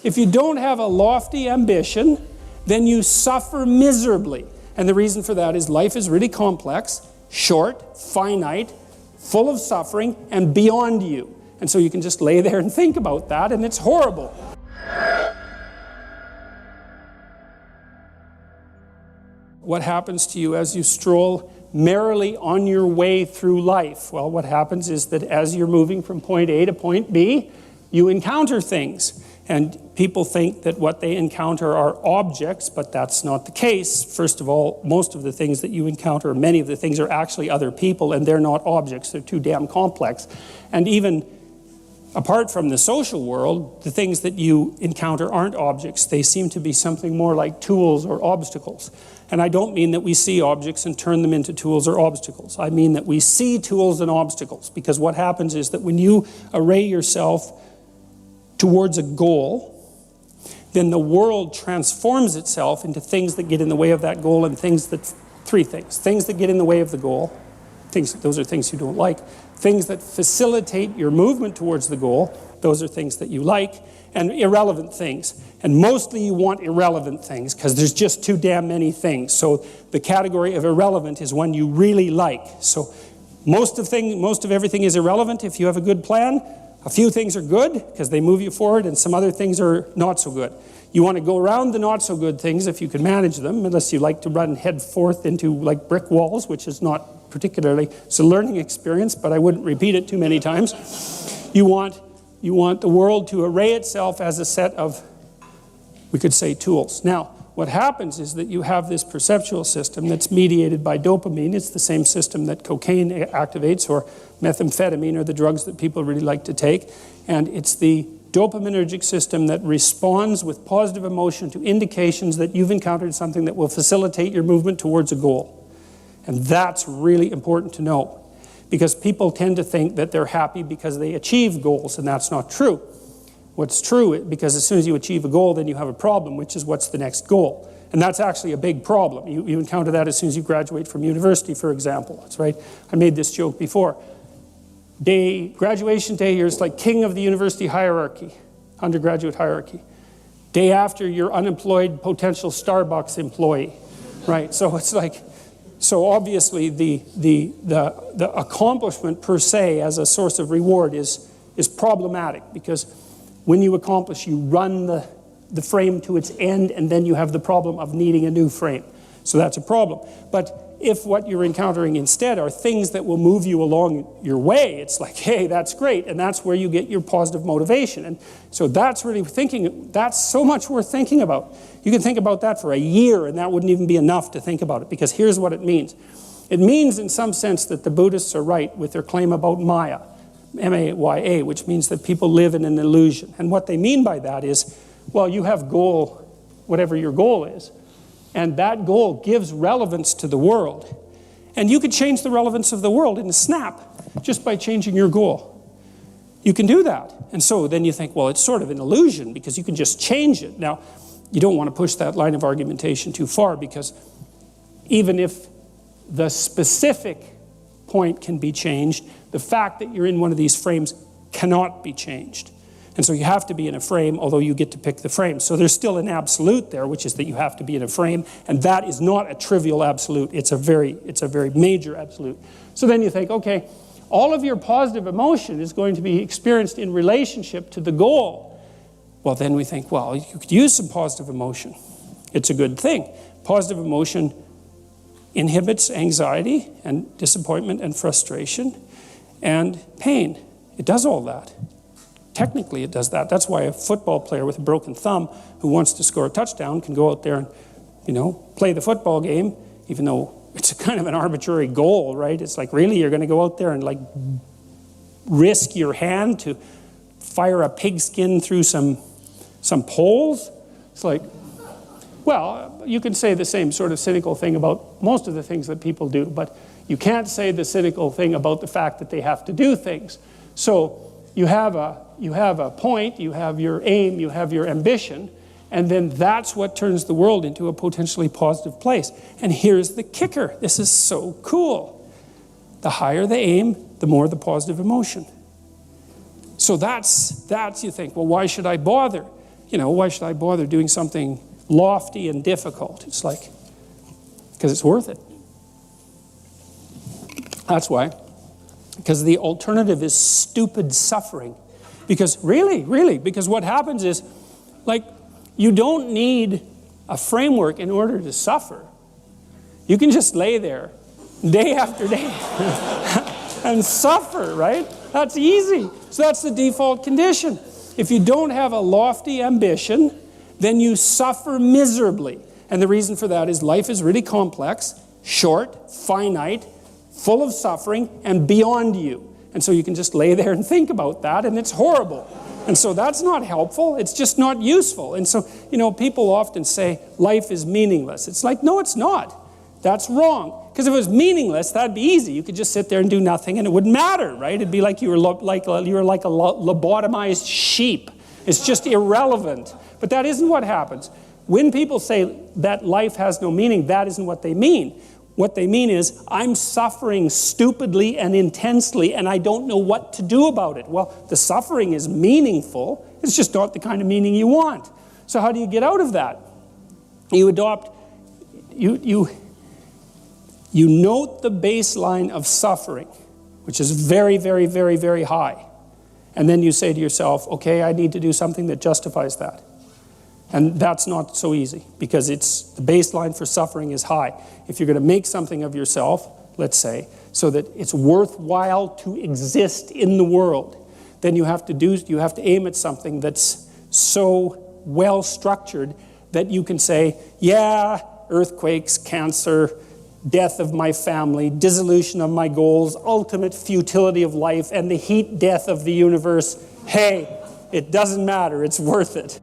If you don't have a lofty ambition, then you suffer miserably. And the reason for that is life is really complex, short, finite, full of suffering, and beyond you. And so you can just lay there and think about that, and it's horrible. What happens to you as you stroll merrily on your way through life? Well, what happens is that as you're moving from point A to point B, you encounter things. And people think that what they encounter are objects, but that's not the case. First of all, most of the things that you encounter, many of the things are actually other people, and they're not objects. They're too damn complex. And even apart from the social world, the things that you encounter aren't objects. They seem to be something more like tools or obstacles. And I don't mean that we see objects and turn them into tools or obstacles. I mean that we see tools and obstacles, because what happens is that when you array yourself towards a goal, then the world transforms itself into things that get in the way of that goal, and three things. Things that get in the way of the goal, those are things you don't like. Things that facilitate your movement towards the goal, those are things that you like, and irrelevant things. And mostly you want irrelevant things, because there's just too damn many things. So the category of irrelevant is one you really like. So most of everything is irrelevant if you have a good plan. A few things are good because they move you forward, and some other things are not so good. You want to go around the not so good things if you can manage them, unless you like to run head forth into like brick walls, which is not particularly, it's a learning experience, but I wouldn't repeat it too many times. You want the world to array itself as a set of, we could say, tools. Now, what happens is that you have this perceptual system that's mediated by dopamine. It's the same system that cocaine activates, or methamphetamine, or the drugs that people really like to take. And it's the dopaminergic system that responds with positive emotion to indications that you've encountered something that will facilitate your movement towards a goal. And that's really important to know, because people tend to think that they're happy because they achieve goals, and that's not true. What's true, because as soon as you achieve a goal, then you have a problem, which is what's the next goal. And that's actually a big problem. You encounter that as soon as you graduate from university, for example. That's right. I made this joke before. Graduation day, you're like king of the university hierarchy, undergraduate hierarchy. Day after, you're unemployed potential Starbucks employee, right? So it's like, so obviously the accomplishment per se as a source of reward is problematic, because when you accomplish, you run the frame to its end, and then you have the problem of needing a new frame. So that's a problem. But if what you're encountering instead are things that will move you along your way, it's like, hey, that's great, and that's where you get your positive motivation. And so that's really that's so much worth thinking about. You can think about that for a year, and that wouldn't even be enough to think about it, because here's what it means. It means, in some sense, that the Buddhists are right with their claim about Maya. M-A-Y-A, which means that people live in an illusion. And what they mean by that is, well, you have goal, whatever your goal is, and that goal gives relevance to the world. And you could change the relevance of the world in a snap just by changing your goal. You can do that. And so then you think, well, it's sort of an illusion because you can just change it. Now, you don't want to push that line of argumentation too far, because even if the specific point can be changed, the fact that you're in one of these frames cannot be changed. And so you have to be in a frame, although you get to pick the frame. So there's still an absolute there, which is that you have to be in a frame, and that is not a trivial absolute. It's a very major absolute. So then you think, okay, all of your positive emotion is going to be experienced in relationship to the goal. Well, then we think, well, you could use some positive emotion. It's a good thing. Positive emotion inhibits anxiety and disappointment and frustration and pain. It does all that. Technically, it does that. That's why a football player with a broken thumb who wants to score a touchdown can go out there and, play the football game, even though it's a kind of an arbitrary goal, right? It's like, really, you're going to go out there and like risk your hand to fire a pigskin through some poles? It's like, well, you can say the same sort of cynical thing about most of the things that people do, but you can't say the cynical thing about the fact that they have to do things. So you have a point, you have your aim, you have your ambition, and then that's what turns the world into a potentially positive place. And here's the kicker. This is so cool. The higher the aim, the more the positive emotion. So that's you think, well, why should I bother? why should I bother doing something lofty and difficult? It's like, because it's worth it. That's why. Because the alternative is stupid suffering. Because because what happens is, like, you don't need a framework in order to suffer. You can just lay there day after day and suffer, right? That's easy. So that's the default condition. If you don't have a lofty ambition, then you suffer miserably. And the reason for that is life is really complex, short, finite, full of suffering, and beyond you. And so you can just lay there and think about that, and it's horrible. And so that's not helpful. It's just not useful. And so, people often say life is meaningless. It's like, no, it's not. That's wrong. Because if it was meaningless, that'd be easy. You could just sit there and do nothing, and it wouldn't matter, right? It'd be like you were like a lobotomized sheep. It's just irrelevant. But that isn't what happens. When people say that life has no meaning, that isn't what they mean. What they mean is, I'm suffering stupidly and intensely, and I don't know what to do about it. Well, the suffering is meaningful. It's just not the kind of meaning you want. So how do you get out of that? You note the baseline of suffering, which is very, very, very, very high. And then you say to yourself, okay, I need to do something that justifies that. And that's not so easy, because the baseline for suffering is high. If you're going to make something of yourself, let's say, so that it's worthwhile to exist in the world, then you have to aim at something that's so well structured that you can say, yeah, earthquakes, cancer, death of my family, dissolution of my goals, ultimate futility of life, and the heat death of the universe. Hey, it doesn't matter, it's worth it.